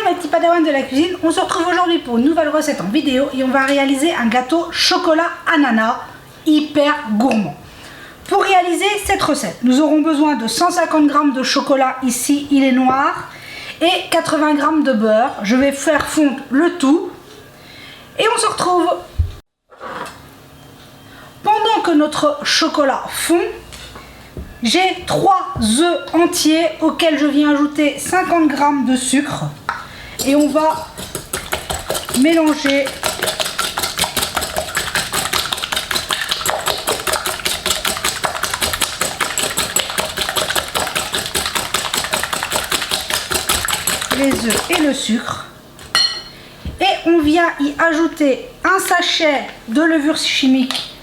mes petits padawans de la cuisine, on se retrouve aujourd'hui pour une nouvelle recette en vidéo et on va réaliser un gâteau chocolat ananas hyper gourmand. Pour réaliser cette recette, nous aurons besoin de 150 g de chocolat, ici il est noir, et 80 g de beurre. Je vais faire fondre le tout et on se retrouve. Pendant que notre chocolat fond, j'ai 3 œufs entiers auxquels je viens ajouter 50 g de sucre et on va mélanger les œufs et le sucre. Et on vient y ajouter un sachet de levure chimique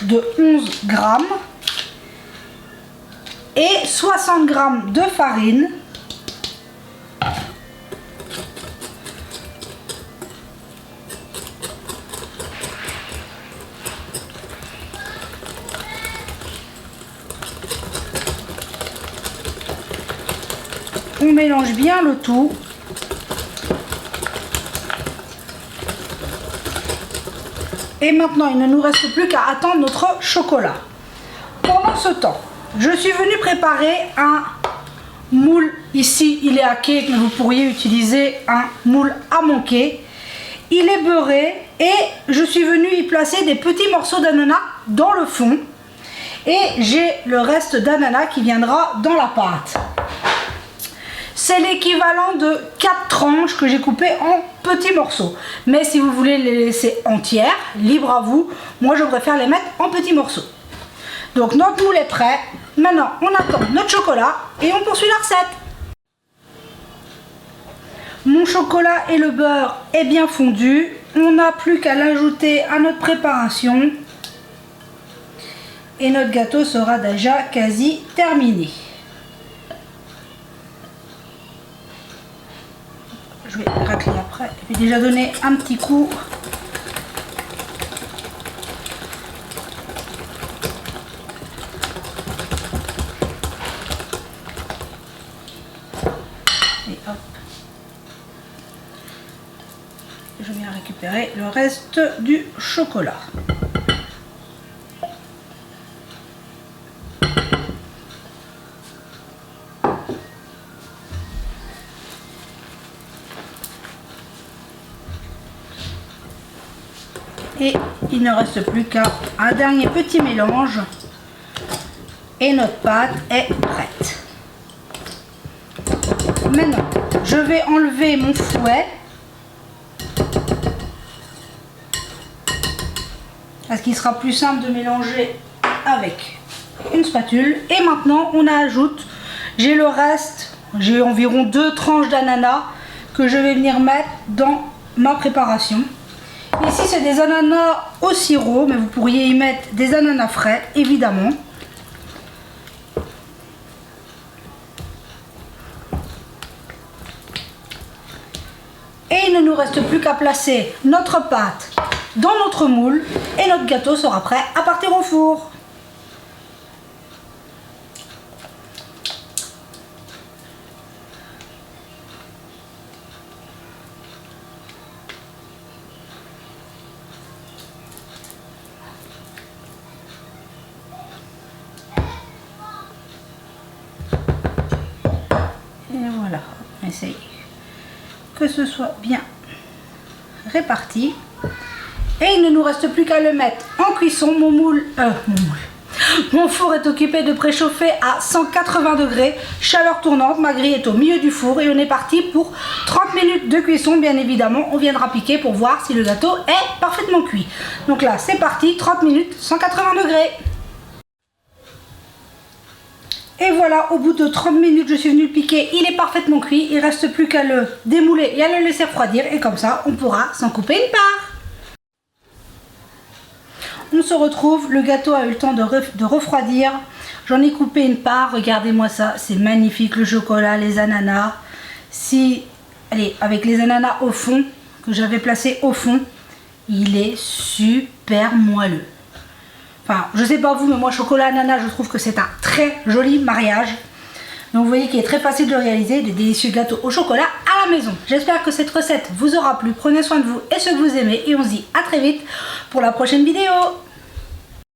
de 11 g et 60 g de farine. On mélange bien le tout. Et maintenant, il ne nous reste plus qu'à attendre notre chocolat. Pendant ce temps, je suis venue préparer un moule. Ici, il est à quai, mais vous pourriez utiliser un moule à manquer. Il est beurré et je suis venue y placer des petits morceaux d'ananas dans le fond. Et j'ai le reste d'ananas qui viendra dans la pâte. C'est l'équivalent de 4 tranches que j'ai coupées en petits morceaux. Mais si vous voulez les laisser entières, libre à vous. Moi, je préfère les mettre en petits morceaux. Donc, notre moule est prêt. Maintenant, on attend notre chocolat et on poursuit la recette. Mon chocolat et le beurre est bien fondu. On n'a plus qu'à l'ajouter à notre préparation. Et notre gâteau sera déjà quasi terminé. Je vais racler après. Je vais déjà donner un petit coup. Et hop. Je viens récupérer le reste du chocolat. Et il ne reste plus qu'un dernier petit mélange et notre pâte est prête. Maintenant, je vais enlever mon fouet parce qu'il sera plus simple de mélanger avec une spatule. Et maintenant, on ajoute, j'ai le reste, j'ai environ 2 tranches d'ananas que je vais venir mettre dans ma préparation. Ici, c'est des ananas au sirop, mais vous pourriez y mettre des ananas frais, évidemment. Et il ne nous reste plus qu'à placer notre pâte dans notre moule et notre gâteau sera prêt à partir au four. Et voilà, on essaye que ce soit bien réparti. Et il ne nous reste plus qu'à le mettre en cuisson. Mon four est occupé de préchauffer à 180 degrés, chaleur tournante. Ma grille est au milieu du four et on est parti pour 30 minutes de cuisson. Bien évidemment, on viendra piquer pour voir si le gâteau est parfaitement cuit. Donc là, c'est parti, 30 minutes, 180 degrés. Et voilà, au bout de 30 minutes, je suis venue le piquer. Il est parfaitement cuit. Il ne reste plus qu'à le démouler et à le laisser refroidir. Et comme ça, on pourra s'en couper une part. On se retrouve. Le gâteau a eu le temps de refroidir. J'en ai coupé une part. Regardez-moi ça. C'est magnifique. Le chocolat, les ananas. Allez, avec les ananas au fond, que j'avais placé au fond, il est super moelleux. Enfin, je sais pas vous, mais moi chocolat ananas, je trouve que c'est un très joli mariage. Donc vous voyez qu'il est très facile de réaliser des délicieux gâteaux au chocolat à la maison. J'espère que cette recette vous aura plu. Prenez soin de vous et ceux que vous aimez et on se dit à très vite pour la prochaine vidéo.